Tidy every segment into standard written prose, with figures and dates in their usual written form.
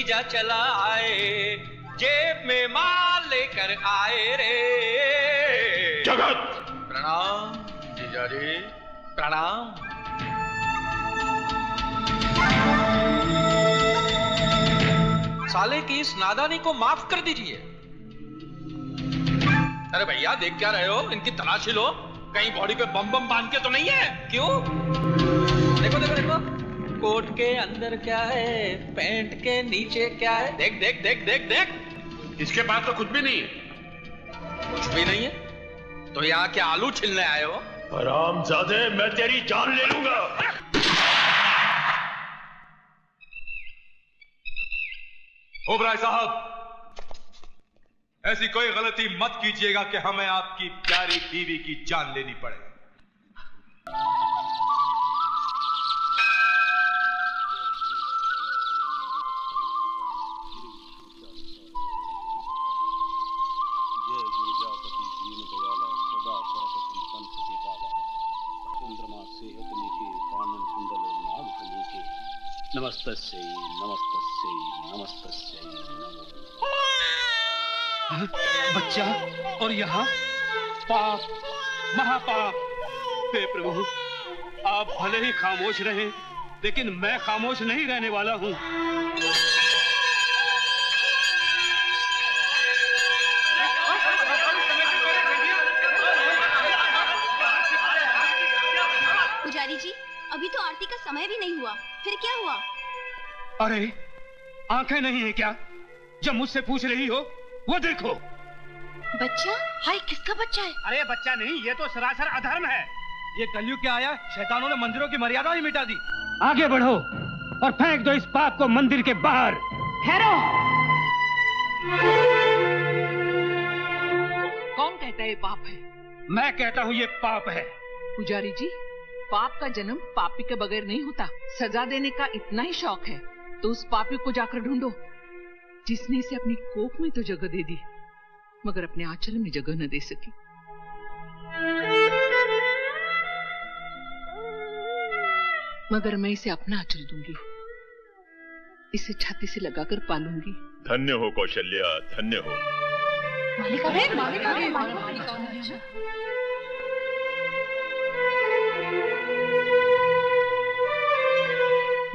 जीजा चला आए, जेब में माल लेकर आए रे। जगत! प्रणाम जीजा जी, प्रणाम। साले की इस नादानी को माफ कर दीजिए। अरे भैया देख क्या रहे हो, इनकी तलाशी लो, कहीं बॉडी पे बम बम बांध के तो नहीं है। क्यों? देखो देखो देखो, कोट के अंदर क्या है, पैंट के नीचे क्या है, देख देख देख देख देख। इसके पास तो कुछ भी नहीं है। कुछ भी नहीं है तो यहाँ क्या आलू छिलने आए हो? हरामजादे, मैं तेरी जान ले लूंगा। ओबराय साहब, ऐसी कोई गलती मत कीजिएगा कि हमें आपकी प्यारी बीवी की जान लेनी पड़े। नमस्तस्यै नमस्तस्यै नमस्तस्यै नमो। बच्चा, और यहाँ पाप, महापाप। हे प्रभु, आप भले ही खामोश रहे, लेकिन मैं खामोश नहीं रहने वाला हूँ। पुजारी जी, अभी तो आरती का समय भी नहीं हुआ, फिर क्या हुआ? अरे, आंखें नहीं है क्या? जब मुझसे पूछ रही हो, वो देखो। बच्चा? हाय, किसका बच्चा है? अरे बच्चा नहीं, ये तो सरासर अधर्म है। ये कलयुग क्या आया, शैतानों ने मंदिरों की मर्यादा ही मिटा दी। आगे बढ़ो और फेंक दो इस पाप को मंदिर के बाहर। ठहरो। कौन कहता है ये पाप है? मैं कहता हूँ ये पाप है। पुजारी जी, पाप का जन्म पापी के बगैर नहीं होता। सजा देने का इतना ही शौक है तो उस पापी को जाकर ढूंढो जिसने इसे अपनी कोख में तो जगह दे दी, मगर अपने आंचल में जगह न दे सकी। मगर मैं इसे अपना आंचल दूंगी, इसे छाती से लगाकर पालूंगी। धन्य हो कौशल्या, धन्य हो। मालिक आ गए, मालिक आ गए, मालिक आ गए।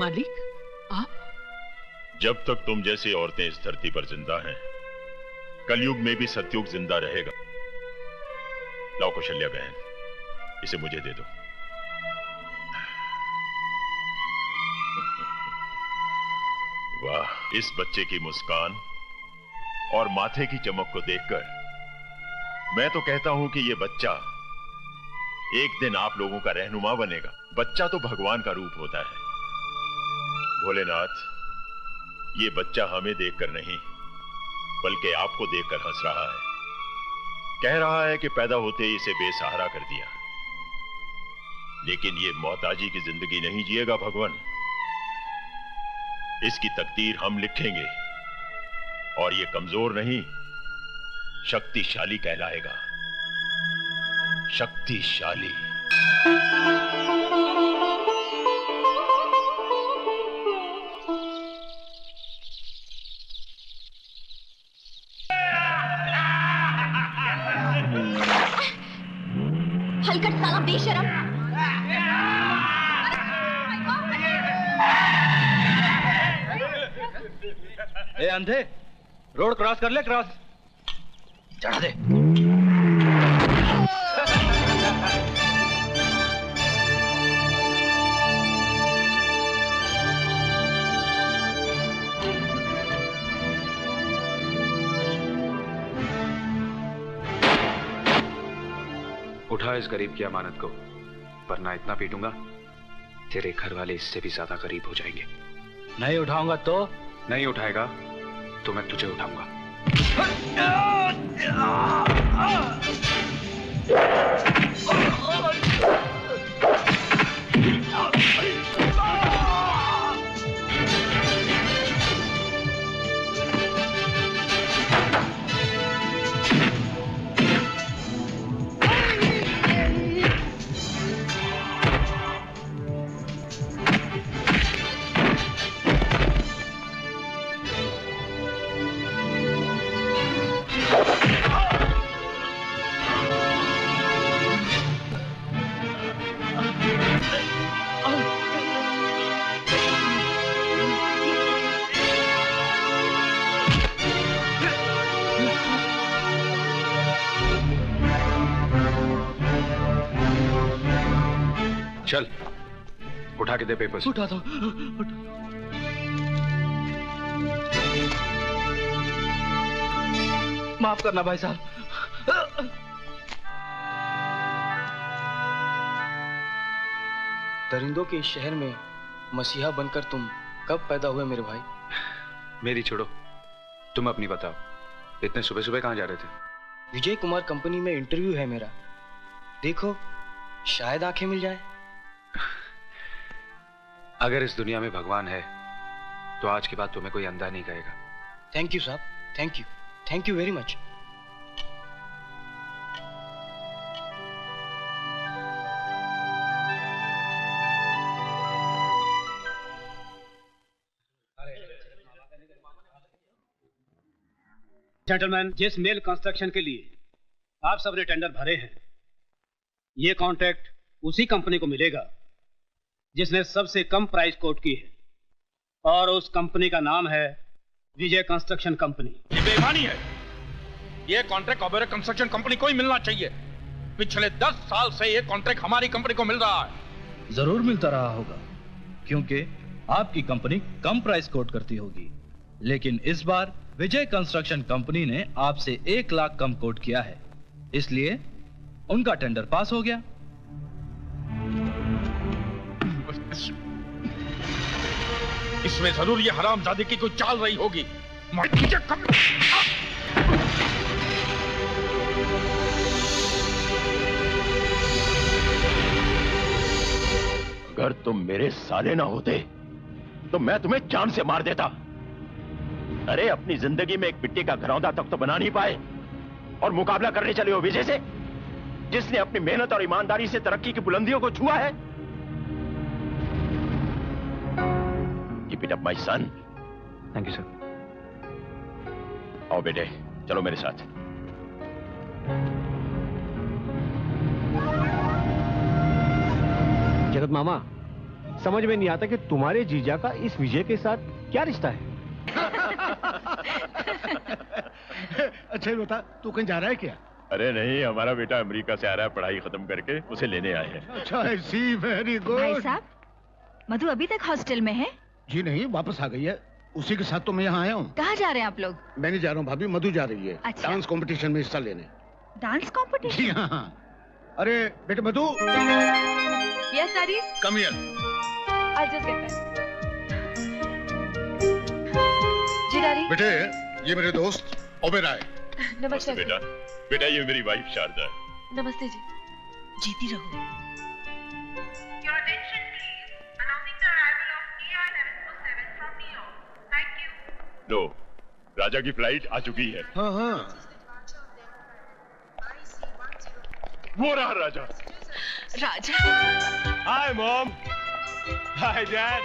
मालिक, आप? जब तक तुम जैसी औरतें इस धरती पर जिंदा हैं, कलयुग में भी सतयुग जिंदा रहेगा। लाओ कौशल्या बहन, इसे मुझे दे दो। वाह, इस बच्चे की मुस्कान और माथे की चमक को देखकर मैं तो कहता हूं कि यह बच्चा एक दिन आप लोगों का रहनुमा बनेगा। बच्चा तो भगवान का रूप होता है। भोलेनाथ, ये बच्चा हमें देखकर नहीं बल्कि आपको देखकर हंस रहा है। कह रहा है कि पैदा होते ही इसे बेसहारा कर दिया, लेकिन ये मोहताजी की जिंदगी नहीं जिएगा भगवान। इसकी तकदीर हम लिखेंगे और ये कमजोर नहीं, शक्तिशाली कहलाएगा। शक्तिशाली। हलकट साला बेशरम। ए अंधे, रोड क्रॉस कर ले, क्रॉस चढ़ा दे। उठा इस गरीब की अमानत को, वरना इतना पीटूंगा तेरे घर वाले इससे भी ज्यादा गरीब हो जाएंगे। नहीं उठाऊंगा तो? नहीं उठाएगा तो मैं तुझे उठाऊंगा। चल, उठा के दे पेपर्स। उठा दो। माफ करना भाई साहब। दरिंदों के इस शहर में मसीहा बनकर तुम कब पैदा हुए मेरे भाई? मेरी छोड़ो, तुम अपनी बताओ। इतने सुबह सुबह कहाँ जा रहे थे? विजय कुमार कंपनी में इंटरव्यू है मेरा। देखो, शायद आंखें मिल जाए। अगर इस दुनिया में भगवान है तो आज के बाद तुम्हें कोई अंधा नहीं कहेगा। थैंक यू साहब, thank you very much. Gentleman, जिस मेल कंस्ट्रक्शन के लिए आप सबने टेंडर भरे हैं, ये कॉन्ट्रैक्ट उसी कंपनी को मिलेगा जिसने सबसे कम प्राइस कोट की है, और उस कंपनी का नाम है विजय कंस्ट्रक्शन कंपनी। ये बेईमानी है। ये कॉन्ट्रैक्ट ओबेरॉय कंस्ट्रक्शन कंपनी को ही मिलना चाहिए। पिछले 10 साल से ये कॉन्ट्रैक्ट हमारी कंपनी को मिल रहा है। जरूर मिलता रहा होगा, क्योंकि आपकी कंपनी कम प्राइस कोट करती होगी, लेकिन इस बार विजय कंस्ट्रक्शन कंपनी ने आपसे 1 लाख कम कोट किया है, इसलिए उनका टेंडर पास हो गया। इसमें जरूर ये हरामजादे की कोई चाल रही होगी। अगर तुम मेरे साले ना होते तो मैं तुम्हें जान से मार देता। अरे अपनी जिंदगी में एक मिट्टी का घरौंदा तक तो बना नहीं पाए और मुकाबला करने चले हो विजय से, जिसने अपनी मेहनत और ईमानदारी से तरक्की की बुलंदियों को छुआ है। Keep it up, my son. Thank you sir. आओ बेटे, चलो मेरे साथ। जगत मामा, समझ में नहीं आता कि तुम्हारे जीजा का इस विजय के साथ क्या रिश्ता है। अच्छा ये बता, तू कहीं जा रहा है क्या? अरे नहीं, हमारा बेटा अमेरिका से आ रहा है, पढ़ाई खत्म करके उसे लेने आए हैं। अच्छा, ऐसी वेरी गुड। भाई साहब, मधु अभी तक हॉस्टल में है? जी नहीं, वापस आ गई है। उसी के साथ तो मैं यहाँ आया हूँ। कहाँ जा रहे हैं आप लोग? मैं नहीं जा रहा हूँ भाभी, मधु जा रही है। अच्छा। डांस कंपटीशन में हिस्सा लेने। Dance competition? जी हाँ। अरे बेटे Madhu. Yes daddy. Come here. I just get back. जी डैडी। बेटे, ये मेरे दोस्त ओबेरॉय। नमस्ते बेटा। बेटा, ये मेरी वाइफ शारदा है। नमस्ते जी। जीती रहो। लो, राजा की फ्लाइट आ चुकी है। हाँ हाँ। वो रहा Raja. Raja. Hi mom. Hi dad.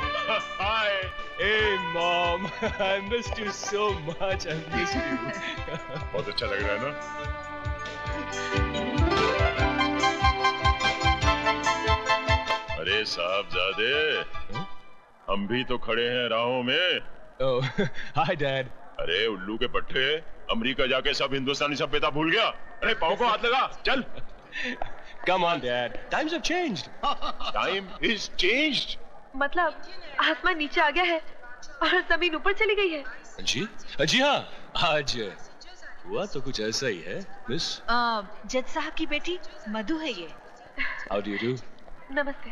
Hi. Hey mom, I missed you so much. I missed you. बहुत अच्छा लग रहा है ना? अरे साहबजादे, हम भी तो खड़े हैं राहों में। Oh, hi dad. अरे उल्लू के पट्टे, अमेरिका जाके सब हिंदुस्तानी सभ्यता भूल गया। अरे पाँव को हाथ लगा, चल। Come on dad. Times have changed. Time is changed. मतलब आसमान नीचे आ गया है और जमीन ऊपर चली गई है। जी हाँ, आज हुआ तो कुछ ऐसा ही है मिस। जज साहब की बेटी मधु है ये। How do you do? नमस्ते।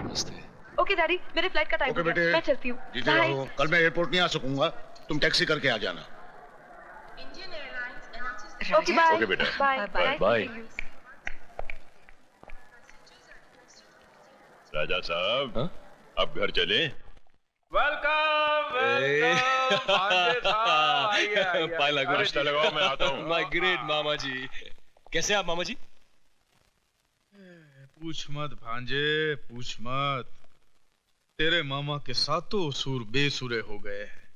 नमस्ते। ओके डैडी, मेरे फ्लाइट का टाइम हो गया, मैं चलती हूँ। जीते रहो, कल मैं एयरपोर्ट नहीं आ सकूंगा, तुम टैक्सी करके आ जाना। Okay bye. ओके बेटा। Bye bye bye. राजा साहब, अब घर चले। वेलकम रिश्ता लगाओ, मैं आता हूँ। माय ग्रेट मामा जी। कैसे आप मामा जी? पूछ मत भांजे, पूछ मत। तेरे मामा के सातों सुर बेसुरे हो गए हैं।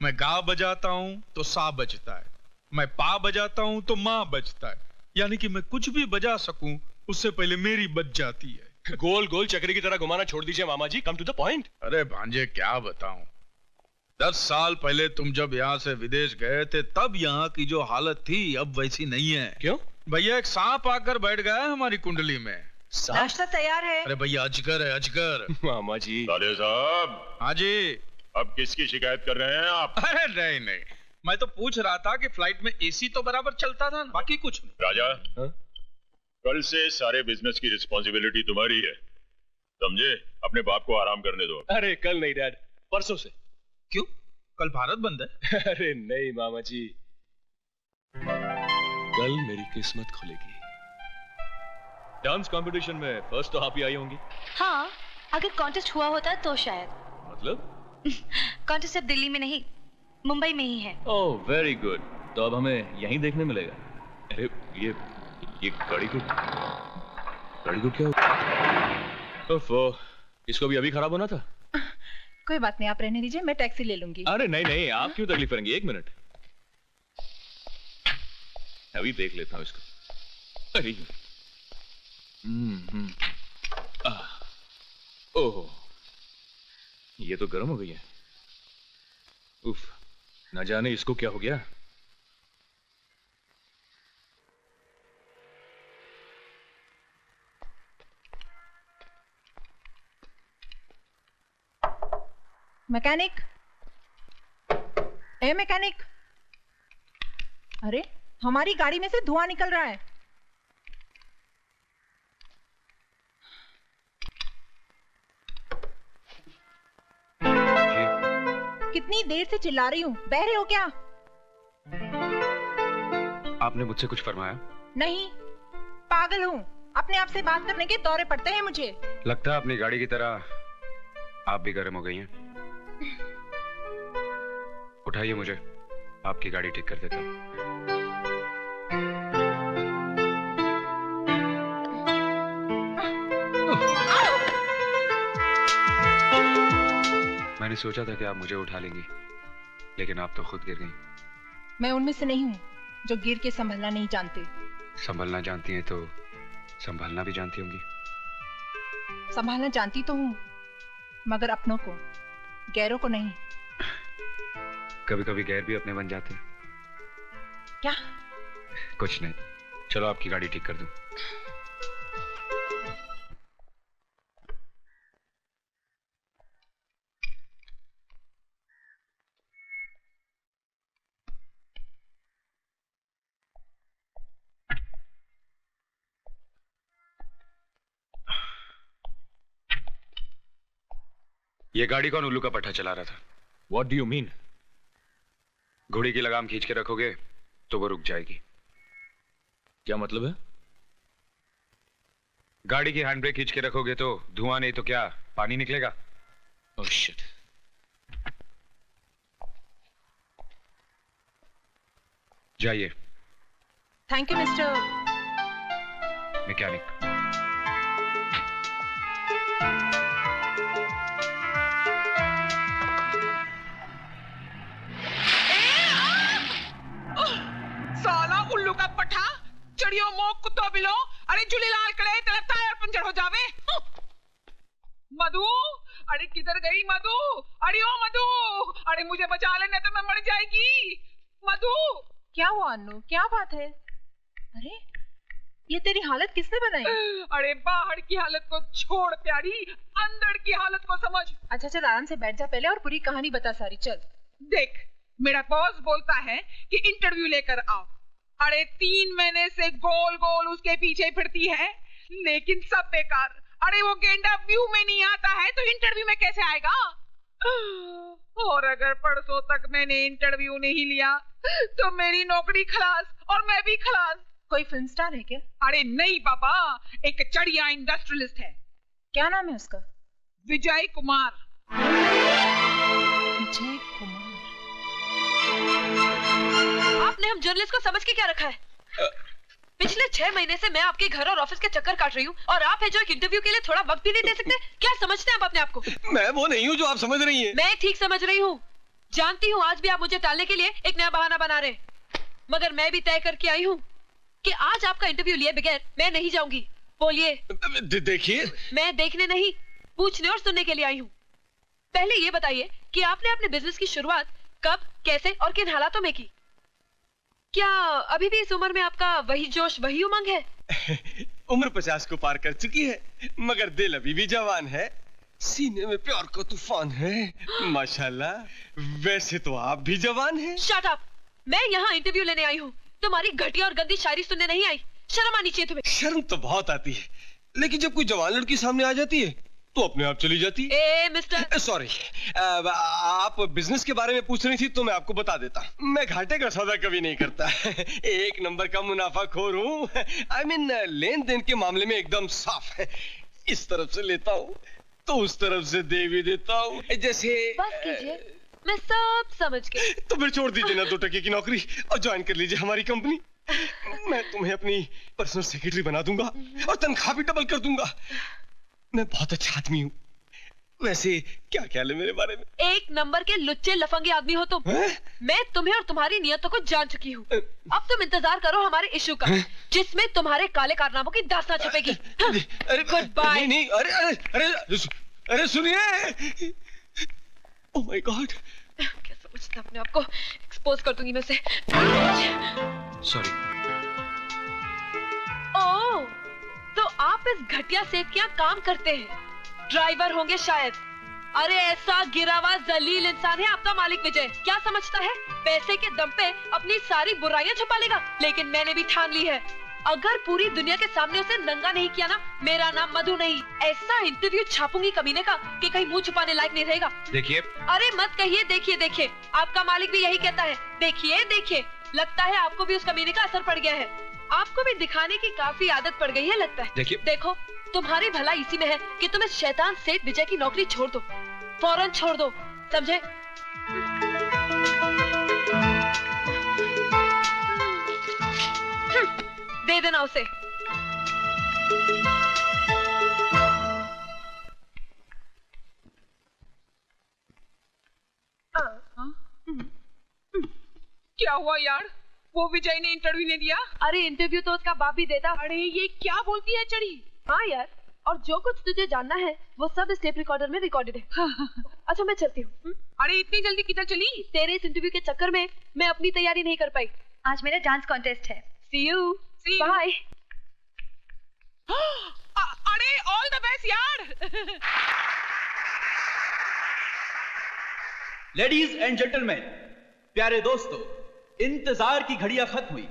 मैं गा बजाता हूँ तो सा बजता है, मैं पा बजाता हूँ तो माँ बजता है, यानी कि मैं कुछ भी बजा सकूं उससे पहले मेरी बज जाती है। गोल गोल चक्री की तरह घुमाना छोड़ दीजिए मामा जी, कम टू द पॉइंट। अरे भांजे क्या बताऊं, 10 साल पहले तुम जब यहाँ से विदेश गए थे तब यहाँ की जो हालत थी अब वैसी नहीं है। क्यों? भैया एक सांप आकर बैठ गया है हमारी कुंडली में। नाश्ता तैयार है। अरे भैया अजगर है अजगर। मामा जी। साले साहब। हाँ जी। अब किसकी शिकायत कर रहे हैं आप? अरे नहीं नहीं, मैं तो पूछ रहा था कि फ्लाइट में एसी तो बराबर चलता था, बाकी कुछ नहीं। राजा, कल से सारे बिजनेस की रिस्पॉन्सिबिलिटी तुम्हारी है, समझे? अपने बाप को आराम करने दो। अरे कल नहीं डैड, परसों से। क्यों? कल भारत बंद है। अरे नहीं मामा जी, कल मेरी किस्मत खुलेगी। डांस कंपटीशन में फर्स्ट तो आप ही आई होंगी। हाँ, अगर कॉन्टेस्ट हुआ होता तो शायद। मतलब? कॉन्टेस्ट अब दिल्ली में नहीं, मुंबई में ही है। ओह वेरी गुड, तो अब हमें यहीं देखने मिलेगा। अरे ये गाड़ी को क्या हुआ? ओफो, इसको भी अभी खराब होना था। कोई बात नहीं, आप रहने दीजिए, मैं टैक्सी ले लूंगी। अरे नहीं नहीं, आप क्यों तकलीफ करेंगे? एक मिनट, अभी देख लेता हूँ इसको। अरे ओह, ये तो गर्म हो गई है। उफ, न जाने इसको क्या हो गया। मैकेनिक, ए मैकेनिक, अरे हमारी गाड़ी में से धुआं निकल रहा है। कितनी देर से चिल्ला रही हूँ, बहरे हो क्या? आपने मुझसे कुछ फरमाया? नहीं, पागल हूँ, अपने आप से बात करने के दौरे पड़ते हैं मुझे। लगता है अपनी गाड़ी की तरह आप भी गर्म हो गई हैं। उठाइए मुझे, आपकी गाड़ी ठीक कर देता हूँ। मैंने सोचा था कि आप मुझे उठा लेंगी, लेकिन आप तो खुद गिर गई। मैं उनमें से नहीं हूँ जो गिर के संभलना नहीं जानते। संभलना जानती हैं तो संभालना भी जानती होंगी। संभालना जानती तो हूँ, मगर अपनों को, गैरों को नहीं। कभी कभी गैर भी अपने बन जाते हैं। क्या? कुछ नहीं, चलो आपकी गाड़ी ठीक कर दूं। ये गाड़ी कौन उल्लू का पट्टा चला रहा था? What do you mean? घोड़ी की लगाम खींच के रखोगे तो वो रुक जाएगी। क्या मतलब है? गाड़ी की हैंड ब्रेक खींच के रखोगे तो धुआं नहीं तो क्या पानी निकलेगा। Oh shit. जाइए। Thank you mister mechanic. साला उल्लू का पठा, चढ़ियो मोक कुत्तो बिलो, अरे झूलेलाल करे तेरा टायर पंचर हो जावे। मधु, अरे किधर गई मधु? अरे ओ मधु, अरे मुझे बचा ले नहीं तो मैं मर जाएगी। मधु, क्या हुआ अन्नू, क्या बात है? अरे ये तेरी हालत किसने बनाई? अरे बाहर की हालत को छोड़ प्यारी, अंदर की हालत को समझ। अच्छा चल आराम से बैठ जा पहले और पूरी कहानी बता सारी। चल देख, मेरा बॉस बोलता है कि इंटरव्यू लेकर आओ। अरे 3 महीने से गोल गोल उसके पीछे फिरती है, लेकिन सब बेकार। अरे वो गेंडा व्यू में नहीं आता है तो इंटरव्यू में कैसे आएगा? और अगर परसों तक मैंने इंटरव्यू नहीं लिया तो मेरी नौकरी खलास और मैं भी खलास। कोई फिल्म स्टार है क्या? अरे नहीं बाबा, एक चढ़िया इंडस्ट्रियलिस्ट है। क्या नाम है उसका? विजय कुमार। विजय कुमार। आपने हम जर्नलिस्ट को समझ के क्या रखा है? पिछले 6 महीने से मैं आपके घर और ऑफिस के चक्कर काट रही हूँ और आप है जो एक इंटरव्यू के लिए थोड़ा वक्त भी नहीं दे सकते। क्या समझते हैं आप अपने आप को? मैं वो नहीं हूँ जो आप समझ रही हैं। मैं ठीक समझ रही हूँ। जानती हूँ आज भी आप मुझे टालने के लिए एक नया बहाना बना रहे, मगर मैं भी तय करके आई हूँ कि आज आपका इंटरव्यू लिए बगैर मैं नहीं जाऊंगी। बोलिए। देखिए, मैं देखने नहीं, पूछने और सुनने के लिए आई हूँ। पहले ये बताइए कि आपने अपने बिजनेस की शुरुआत कब, कैसे और किन हालातों में की? क्या अभी भी इस उम्र में आपका वही जोश, वही उमंग है? उम्र 50 को पार कर चुकी है, मगर दिल अभी भी जवान है। सीने में प्यार का तूफान है, माशाल्लाह। वैसे तो आप भी जवान हैं। Shut up! मैं यहाँ इंटरव्यू लेने आई हूँ, तुम्हारी घटिया और गंदी शायरी सुनने नहीं आई। शर्म आनी चाहिए तुम्हें। शर्म तो बहुत आती है, लेकिन जब कोई जवान लड़की सामने आ जाती है तो अपने आप चली जाती है। ए मिस्टर, सॉरी, आप बिजनेस के बारे में पूछ रही थी तो मैं आपको बता देता। मैं घाटे का सौदा कभी नहीं करता। एक नंबर का मुनाफाखोर हूँ। I mean, लेन देन के मामले में एकदम साफ है। इस तरफ से लेता हूँ तो उस तरफ से दे भी देता हूँ। जैसे बस कीजिए, मैं सब समझ गई। तो फिर छोड़ दीजिए ना 2 टके की नौकरी और ज्वाइन कर लीजिए हमारी कंपनी। मैं तुम्हें अपनी पर्सनल सेक्रेटरी बना दूंगा और तनख्वाह भी डबल कर दूंगा। मैं बहुत अच्छा आदमी हूँ। वैसे क्या ख्याल है मेरे बारे में? एक नंबर के लुच्चे लफंगे आदमी हो तुम। मैं तुम्हें और तुम्हारी नियतों को जान चुकी हूँ। अब तुम इंतजार करो हमारे इशू का, जिसमें तुम्हारे काले कारनामों की दास्तां छपेगी। Good bye. नहीं, अरे सुनिए। ओह माय गॉड, क्या समझता अपने आप को? एक्सपोज कर दूंगी मैं उसे। सॉरी। ओह, तो आप इस घटिया सेठ के यहाँ काम करते हैं? ड्राइवर होंगे शायद। अरे ऐसा गिरा हुआ जलील इंसान है आपका मालिक विजय। क्या समझता है पैसे के दम पे अपनी सारी बुराइयां छुपा लेगा? लेकिन मैंने भी ठान ली है, अगर पूरी दुनिया के सामने उसे नंगा नहीं किया ना, मेरा नाम मधु नहीं। ऐसा इंटरव्यू छापूंगी कमीने का कि कहीं मुंह छुपाने लायक नहीं रहेगा। देखिए। अरे मत कहिए देखिए देखिए, आपका मालिक भी यही कहता है। देखिए देखिए, लगता है आपको भी उस कमीने का असर पड़ गया है। आपको भी दिखाने की काफी आदत पड़ गई है लगता है। देखिए। देखो, तुम्हारी भलाई इसी में है कि तुम इस शैतान सेठ विजय की नौकरी छोड़ दो, फौरन छोड़ दो, समझे? दे देना उसे। क्या हुआ यार? वो विजय ने इंटरव्यू नहीं दिया? अरे इंटरव्यू तो उसका बाप भी देता। अरे ये क्या बोलती है चढ़ी? हाँ यार, और जो कुछ तुझे जानना है वो सब इस टेप रिकॉर्डर में रिकॉर्डेड है। अच्छा मैं चलती हूँ। अरे इतनी जल्दी किधर चली? तेरे इस इंटरव्यू के चक्कर में मैं अपनी तैयारी नहीं कर पाई। आज मेरा डांस कॉन्टेस्ट है। See you. Bye. अरे ऑल द बेस्ट यार। लेडीज एंड जेंटलमैन, प्यारे दोस्तों, इंतजार की घड़ियां खत्म हुई।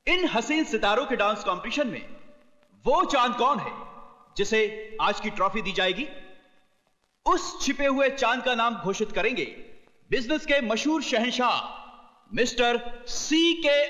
इन हसीन सितारों के डांस कंपटीशन में वो चांद कौन है जिसे आज की ट्रॉफी दी जाएगी? उस छिपे हुए चांद का नाम घोषित करेंगे बिजनेस के मशहूर शहंशाह मिस्टर C.K.